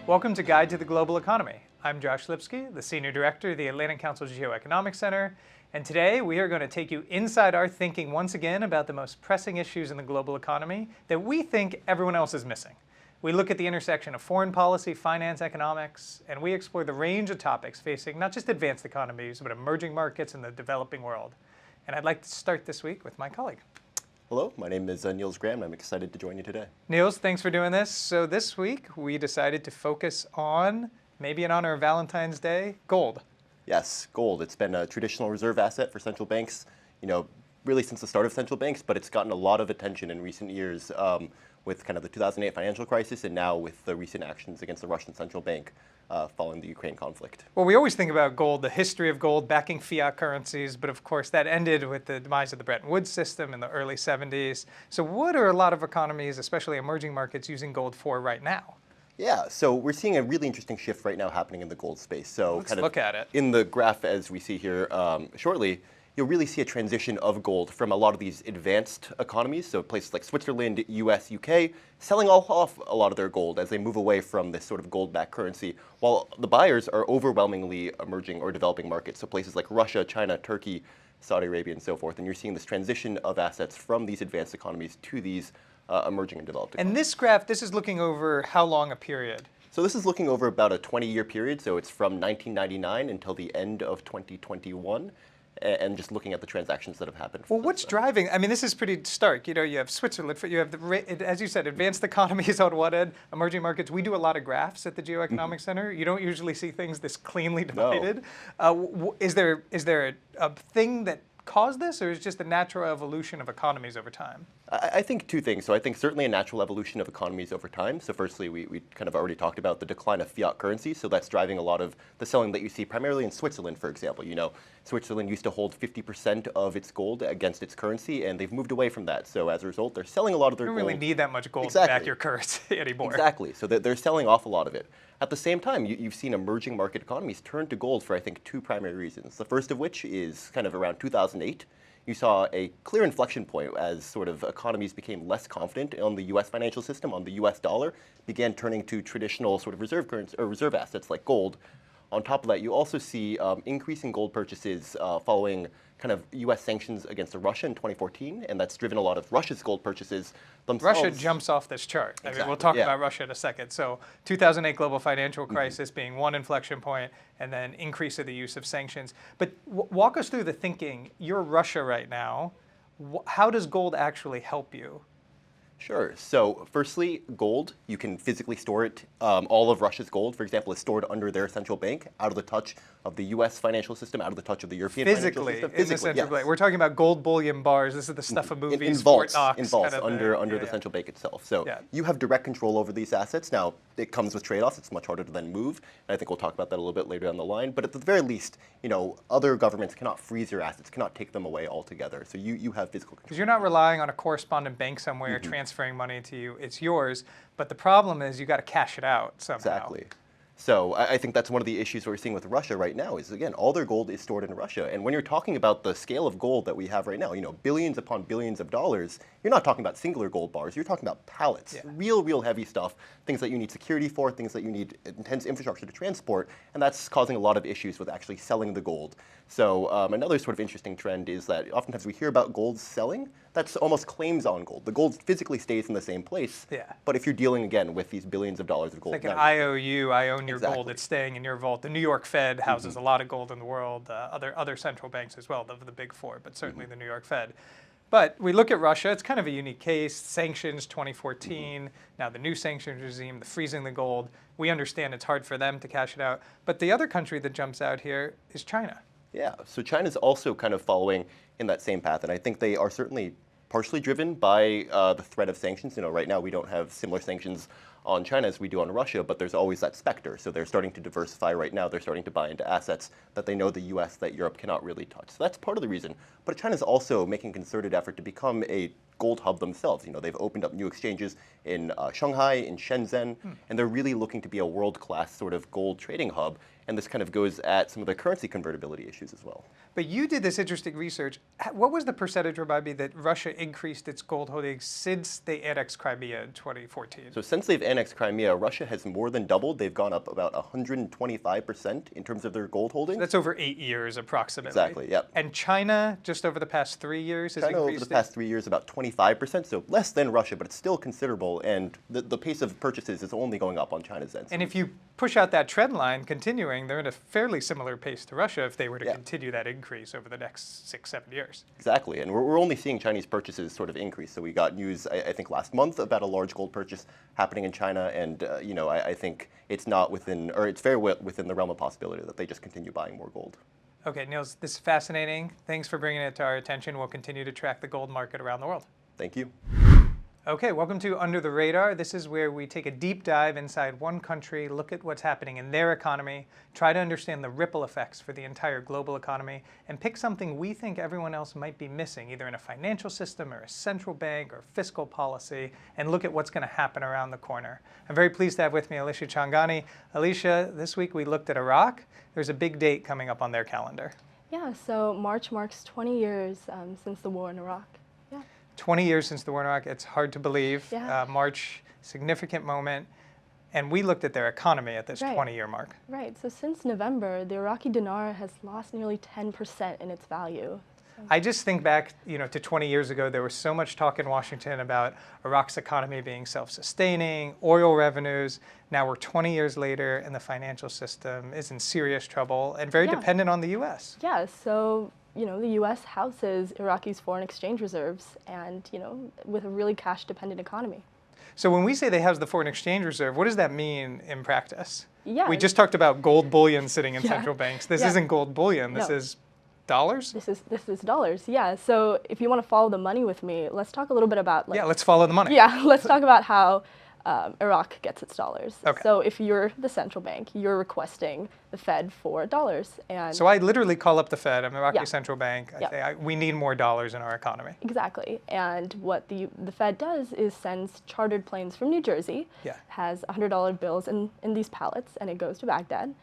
Welcome to Guide to the Global Economy. I'm Josh Lipsky, the Senior Director of the Atlantic Council's Geoeconomic Center, and today we are going to take you inside our thinking once again about the most pressing issues in the global economy that we think everyone else is missing. We look at the intersection of foreign policy, finance, economics, and we explore the range of topics facing not just advanced economies, but emerging markets in the developing world. And I'd like to start this week with my colleague. Hello, my name is Niels Graham, and I'm excited to join you today. Niels, thanks for doing this. So this week, we decided to focus on, maybe in honor of Valentine's Day, gold. Yes, gold. It's been a traditional reserve asset for central banks, really since the start of central banks, but it's gotten a lot of attention in recent years with kind of the 2008 financial crisis and now with the recent actions against the Russian central bank following the Ukraine conflict. Well, we always think about gold, the history of gold backing fiat currencies, but of course that ended with the demise of the Bretton Woods system in the early 70s. So what are a lot of economies, especially emerging markets, using gold for right now? Yeah, so we're seeing a really interesting shift right now happening in the gold space. So Let's look at it. In the graph as we see here shortly, you'll really see a transition of gold from a lot of these advanced economies, so places like Switzerland, US, UK, selling off a lot of their gold as they move away from this sort of gold-backed currency, while the buyers are overwhelmingly emerging or developing markets, so places like Russia, China, Turkey, Saudi Arabia, and so forth. And you're seeing this transition of assets from these advanced economies to these emerging and developed economies. And this graph, this is looking over how long a period? So this is looking over about a 20-year period, so it's from 1999 until the end of 2021. And just looking at the transactions that have happened. Well, what's driving? I mean, this is pretty stark. You have Switzerland, you have, as you said, advanced economies on one end, emerging markets. We do a lot of graphs at the Geoeconomic Center. You don't usually see things this cleanly divided. No. Is there a thing that caused this, or is it just the natural evolution of economies over time? I think two things. So I think certainly a natural evolution of economies over time. So firstly, we kind of already talked about the decline of fiat currency. So that's driving a lot of the selling that you see primarily in Switzerland, for example. Switzerland used to hold 50% of its gold against its currency, and they've moved away from that. So as a result, they're selling a lot of their gold. You don't really need that much gold to back your currency anymore. Exactly. So they're selling off a lot of it. At the same time, you've seen emerging market economies turn to gold for, I think, two primary reasons. The first of which is kind of around 2008. You saw a clear inflection point as sort of economies became less confident on the U.S. financial system, on the U.S. dollar, began turning to traditional sort of reserve currency or reserve assets like gold. On top of that, you also see increasing gold purchases following kind of U.S. sanctions against Russia in 2014, and that's driven a lot of Russia's gold purchases themselves. Russia jumps off this chart. Exactly. I mean, we'll talk about Russia in a second. So 2008 global financial crisis being one inflection point, and then increase of the use of sanctions. But walk us through the thinking. You're Russia right now. How does gold actually help you? Sure. So firstly, gold, you can physically store it. All of Russia's gold, for example, is stored under their central bank, out of the touch of the U.S. financial system, out of the touch of the European financial system. Physically, in the central bank. We're talking about gold bullion bars. This is the stuff of movies, in vaults, Fort Knox, kind of under the central bank itself. So you have direct control over these assets. Now, it comes with trade-offs. It's much harder to then move. And I think we'll talk about that a little bit later down the line. But at the very least, other governments cannot freeze your assets, cannot take them away altogether. So you have physical control. Because you're not relying on a correspondent bank somewhere transferring money to you. It's yours. But the problem is you got to cash it out somehow. Exactly. So I think that's one of the issues we're seeing with Russia right now is, again, all their gold is stored in Russia. And when you're talking about the scale of gold that we have right now, billions upon billions of dollars, you're not talking about singular gold bars. You're talking about pallets, real heavy stuff, things that you need security for, things that you need intense infrastructure to transport. And that's causing a lot of issues with actually selling the gold. So another sort of interesting trend is that oftentimes we hear about gold selling. That's almost claims on gold. The gold physically stays in the same place. Yeah. But if you're dealing, again, with these billions of dollars of gold. It's like an IOU, I own your gold, it's staying in your vault. The New York Fed houses a lot of gold in the world, other central banks as well, the big four, but certainly the New York Fed. But we look at Russia, it's kind of a unique case. Sanctions 2014, now the new sanctions regime, the freezing the gold. We understand it's hard for them to cash it out. But the other country that jumps out here is China. Yeah, so China's also kind of following in that same path, and I think they are certainly partially driven by the threat of sanctions. Right now we don't have similar sanctions on China as we do on Russia, but there's always that specter. So they're starting to diversify right now. They're starting to buy into assets that they know the U.S., that Europe cannot really touch. So that's part of the reason. But China's also making concerted effort to become a gold hub themselves. They've opened up new exchanges in Shanghai, in Shenzhen, and they're really looking to be a world-class sort of gold trading hub. And this kind of goes at some of the currency convertibility issues as well. But you did this interesting research. What was the percentage, remind me, that Russia increased its gold holdings since they annexed Crimea in 2014? So since they've annexed Crimea, Russia has more than doubled. They've gone up about 125% in terms of their gold holdings. That's over 8 years, approximately. Exactly, yep. And China, just over the past 3 years, has China increased over the past 3 years, about 25%, so less than Russia, but it's still considerable, and the pace of purchases is only going up on China's end. And if you push out that trend line continuing, they're at a fairly similar pace to Russia if they were to continue that increase over the next 6-7 years. Exactly, and we're only seeing Chinese purchases sort of increase. So we got news, I think, last month about a large gold purchase happening in China, and I think it's not within, or it's very well within the realm of possibility that they just continue buying more gold. Okay, Niels, this is fascinating. Thanks for bringing it to our attention. We'll continue to track the gold market around the world. Thank you. Okay, welcome to Under the Radar. This is where we take a deep dive inside one country, look at what's happening in their economy, try to understand the ripple effects for the entire global economy, and pick something we think everyone else might be missing, either in a financial system or a central bank or fiscal policy, and look at what's going to happen around the corner. I'm very pleased to have with me Alisha Changani. Alisha, this week we looked at Iraq. There's a big date coming up on their calendar. Yeah, so March marks 20 years since the war in Iraq. 20 years since the war in Iraq, it's hard to believe. Yeah. March, significant moment. And we looked at their economy at this Right. 20-year mark. Right, so since November, the Iraqi dinar has lost nearly 10% in its value. I just think back, to 20 years ago, there was so much talk in Washington about Iraq's economy being self-sustaining, oil revenues. Now we're 20 years later and the financial system is in serious trouble and very dependent on the US. Yeah, so the U.S. houses Iraqi's foreign exchange reserves and, with a really cash-dependent economy. So when we say they house the foreign exchange reserve, what does that mean in practice? Yeah. We just talked about gold bullion sitting in central banks. This isn't gold bullion. This is dollars? This is dollars, yeah. So if you want to follow the money with me, let's talk a little bit about let's follow the money. Yeah, let's talk about how Iraq gets its dollars. Okay. So if you're the central bank, you're requesting the Fed for dollars. And so I literally call up the Fed, I'm the Iraqi central bank, I say, we need more dollars in our economy. Exactly. And what the Fed does is sends chartered planes from New Jersey, has $100 bills in these pallets, and it goes to Baghdad.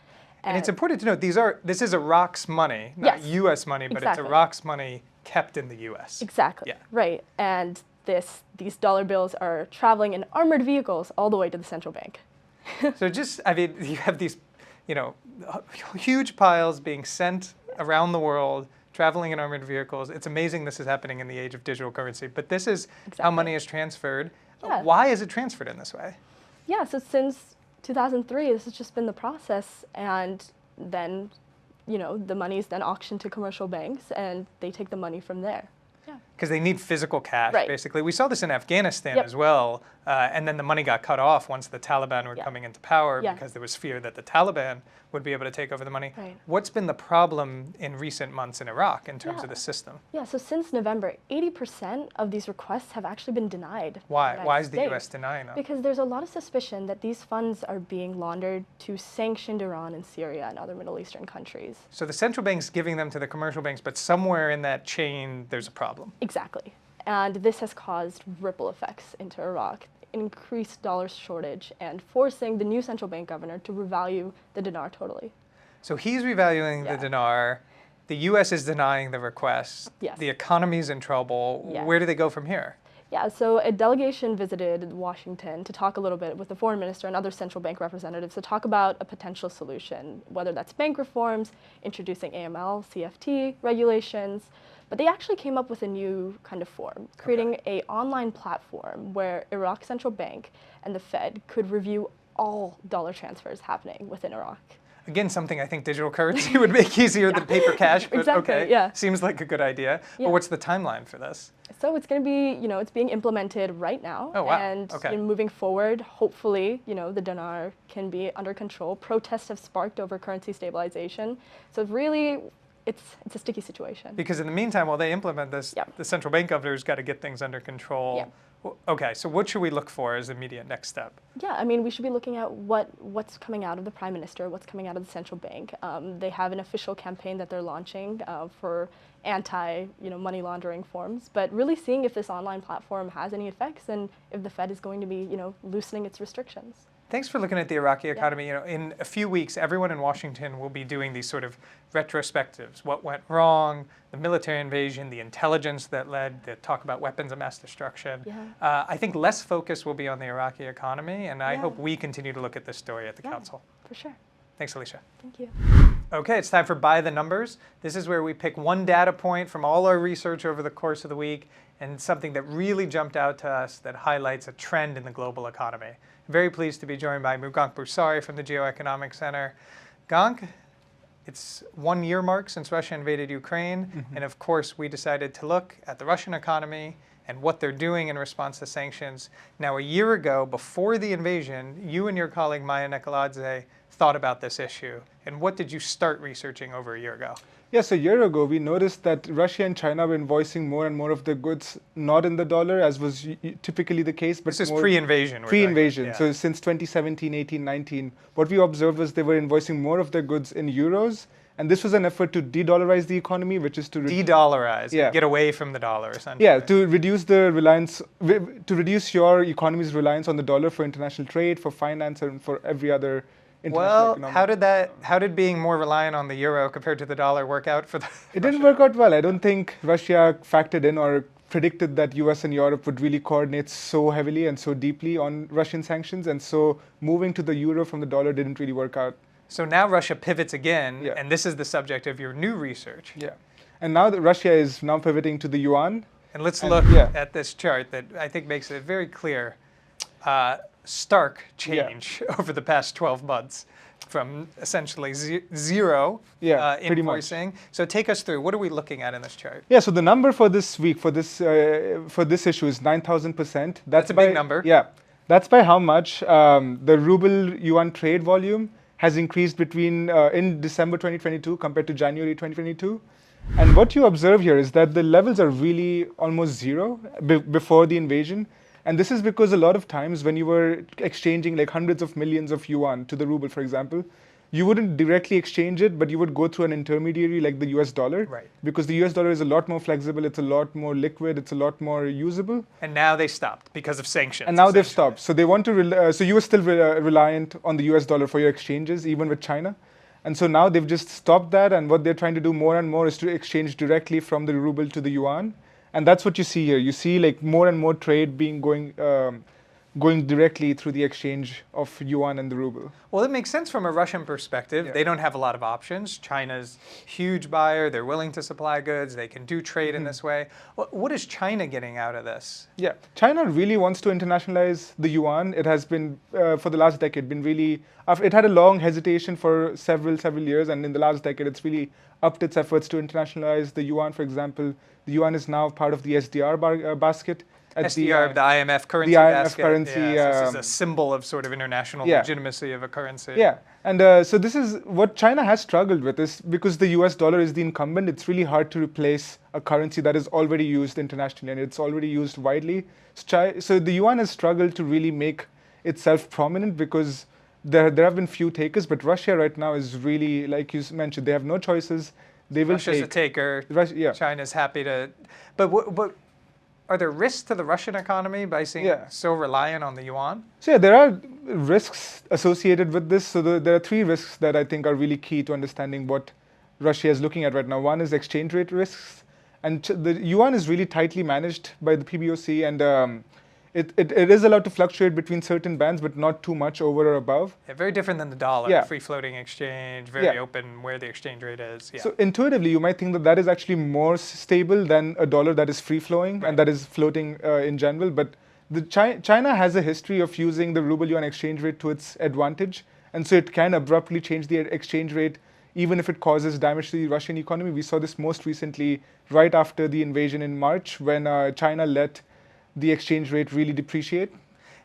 And it's important to note, this is Iraq's money, not US money, but it's Iraq's money kept in the US. Exactly, right. And these dollar bills are traveling in armored vehicles all the way to the central bank. So you have these, huge piles being sent around the world, traveling in armored vehicles. It's amazing this is happening in the age of digital currency, but this is how money is transferred. Yeah. Why is it transferred in this way? Yeah, so since 2003, this has just been the process, and then, the money is then auctioned to commercial banks, and they take the money from there. Because they need physical cash, Right. basically. We saw this in Afghanistan as well, and then the money got cut off once the Taliban were coming into power because there was fear that the Taliban would be able to take over the money. Right. What's been the problem in recent months in Iraq in terms of the system? Yeah, so since November, 80% of these requests have actually been denied. Why? Why is the States. U.S. denying them? Because there's a lot of suspicion that these funds are being laundered to sanctioned Iran and Syria and other Middle Eastern countries. So the central bank's giving them to the commercial banks, but somewhere in that chain, there's a problem. Exactly. And this has caused ripple effects into Iraq, increased dollar shortage, and forcing the new central bank governor to revalue the dinar totally. So he's revaluing the dinar. The U.S. is denying the request. Yes. The economy's in trouble. Yeah. Where do they go from here? Yeah, so a delegation visited Washington to talk a little bit with the foreign minister and other central bank representatives to talk about a potential solution, whether that's bank reforms, introducing AML, CFT regulations. But they actually came up with a new kind of form, creating an online platform where Iraq Central Bank and the Fed could review all dollar transfers happening within Iraq. Again, something I think digital currency would make easier than paper cash, but Exactly, seems like a good idea. But what's the timeline for this? So it's going to be, it's being implemented right now. Oh, wow. And Okay. moving forward, hopefully, the dinar can be under control. Protests have sparked over currency stabilization. So really, it's a sticky situation. Because in the meantime, while they implement this, the central bank governor's got to get things under control. Yeah. Okay, so what should we look for as immediate next step? Yeah, I mean, we should be looking at what's coming out of the prime minister, what's coming out of the central bank. They have an official campaign that they're launching for anti-money laundering forms, but really seeing if this online platform has any effects and if the Fed is going to be, loosening its restrictions. Thanks for looking at the Iraqi economy. You know, in a few weeks, everyone in Washington will be doing these sort of retrospectives. What went wrong, the military invasion, the intelligence that led, the talk about weapons of mass destruction. Yeah. I think less focus will be on the Iraqi economy, and I hope we continue to look at this story at the Council. For sure. Thanks, Alisha. Thank you. Okay, it's time for By the Numbers. This is where we pick one data point from all our research over the course of the week and something that really jumped out to us that highlights a trend in the global economy. I'm very pleased to be joined by Mrugank from the Geoeconomic Center. Gank, it's 1 year mark since Russia invaded Ukraine, and of course we decided to look at the Russian economy and what they're doing in response to sanctions. Now, a year ago, before the invasion, you and your colleague Maya Nikoladze thought about this issue. And what did you start researching over a year ago? Yes, a year ago, we noticed that Russia and China were invoicing more and more of their goods not in the dollar, as was typically the case. But this is pre-invasion. Pre-invasion. Yeah. So since 2017, 18, 19, what we observed was they were invoicing more of their goods in euros. And this was an effort to de-dollarize the economy, which is to de-dollarize, get away from the dollar, essentially. Yeah, to reduce the reliance, to reduce your economy's reliance on the dollar for international trade, for finance, and for every other international economic. How did being more reliant on the euro compared to the dollar work out for the It didn't work out well. I don't think Russia factored in or predicted that US and Europe would really coordinate so heavily and so deeply on Russian sanctions. And so moving to the euro from the dollar didn't really work out. So now Russia pivots again, and this is the subject of your new research. Yeah. And now that Russia is now pivoting to the yuan. And let's look at this chart that I think makes it very clear. Stark change over the past 12 months from essentially zero invoicing. So take us through. What are we looking at in this chart? Yeah, so the number for this week, for this issue is 9,000%. That's a big number. Yeah, that's by how much the ruble-yuan trade volume has increased between in December 2022 compared to January 2022. And what you observe here is that the levels are really almost zero before the invasion. And this is because a lot of times when you were exchanging like hundreds of millions of yuan to the ruble, for example, you wouldn't directly exchange it, but you would go through an intermediary like the US dollar. Right. Because the US dollar is a lot more flexible, it's a lot more liquid, it's a lot more usable. And now they stopped because of sanctions. And now they've stopped. So they want to, so you were still reliant on the US dollar for your exchanges, even with China. And so now they've just stopped that. And what they're trying to do more and more is to exchange directly from the ruble to the yuan. And that's what you see here. You see like more and more trade going directly through the exchange of yuan and the ruble. Well, it makes sense from a Russian perspective. They don't have a lot of options. China's a huge buyer. They're willing to supply goods. They can do trade in this way. What is China getting out of this? Yeah, China really wants to internationalize the yuan. It has been, for the last decade, been really, it had a long hesitation for several years. And in the last decade, it's really upped its efforts to internationalize the yuan. For example, the yuan is now part of the SDR basket. SDR, the IMF currency basket. The IMF currency. So this is a symbol of sort of international legitimacy of a currency. Yeah, and so this is what China has struggled with, is because the US dollar is the incumbent, it's really hard to replace a currency that is already used internationally and it's already used widely. So the yuan has struggled to really make itself prominent because there have been few takers, but Russia right now is really, like you mentioned, they have no choices. They will Russia's a taker. China's happy to, but are there risks to the Russian economy by being so reliant on the yuan? So yeah, there are risks associated with this. So there are three risks that I think are really key to understanding what Russia is looking at right now. One is exchange rate risks. And the yuan is really tightly managed by the PBOC, and it is allowed to fluctuate between certain bands, but not too much over or above. Yeah, very different than the dollar, free-floating exchange, very open where the exchange rate is. Yeah. So intuitively, you might think that that is actually more stable than a dollar that is free-flowing and that is floating in general. But China has a history of using the ruble-yuan exchange rate to its advantage. And so it can abruptly change the exchange rate, even if it causes damage to the Russian economy. We saw this most recently right after the invasion in March, when China let the exchange rate really depreciate.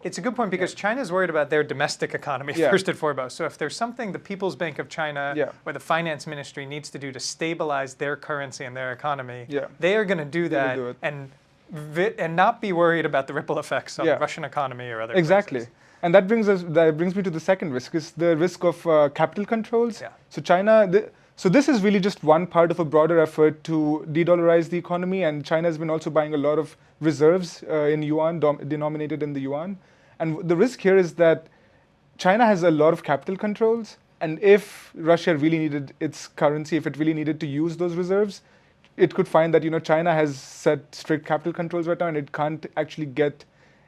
It's a good point because China's worried about their domestic economy first and foremost. So if there's something the People's Bank of China or the Finance Ministry needs to do to stabilize their currency and their economy, they are going to do that and not be worried about the ripple effects on the Russian economy or other places. And that brings me to the second risk, is the risk of capital controls. So so this is really just one part of a broader effort to de-dollarize the economy, and China has been also buying a lot of reserves in yuan, denominated in the yuan. And the risk here is that China has a lot of capital controls, and if Russia really needed its currency, if it really needed to use those reserves, it could find that China has set strict capital controls right now, and it can't actually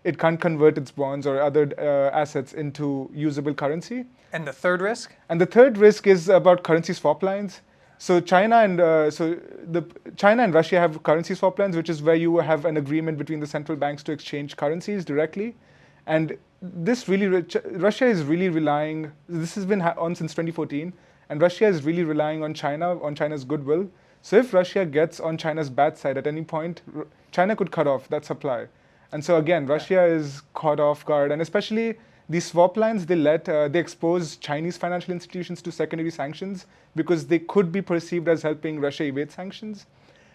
it can't convert its bonds or other assets into usable currency. And the third risk? And the third risk is about currency swap lines. So China and Russia have currency swap lines, which is where you have an agreement between the central banks to exchange currencies directly. And this Russia is really relying. This has been on since 2014, and Russia is really relying on China's goodwill. So if Russia gets on China's bad side at any point, China could cut off that supply. And so again, Russia is caught off guard, and especially these swap lines, they expose Chinese financial institutions to secondary sanctions because they could be perceived as helping Russia evade sanctions.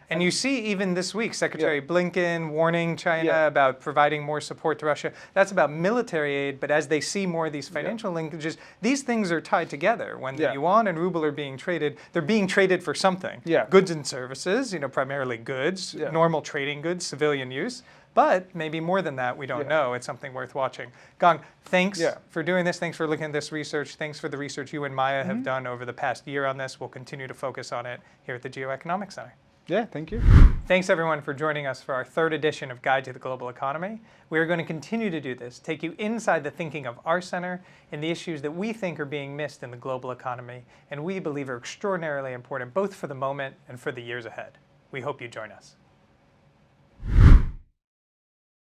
And you see even this week, Secretary Blinken warning China about providing more support to Russia. That's about military aid, but as they see more of these financial linkages, these things are tied together. When the yuan and ruble are being traded, they're being traded for something. Goods and services, primarily goods, normal trading goods, civilian use. But maybe more than that, we don't know. It's something worth watching. Gang, thanks for doing this. Thanks for looking at this research. Thanks for the research you and Maya have done over the past year on this. We'll continue to focus on it here at the Geoeconomics Center. Yeah, thank you. Thanks everyone for joining us for our third edition of Guide to the Global Economy. We are going to continue to do this, take you inside the thinking of our center and the issues that we think are being missed in the global economy and we believe are extraordinarily important both for the moment and for the years ahead. We hope you join us.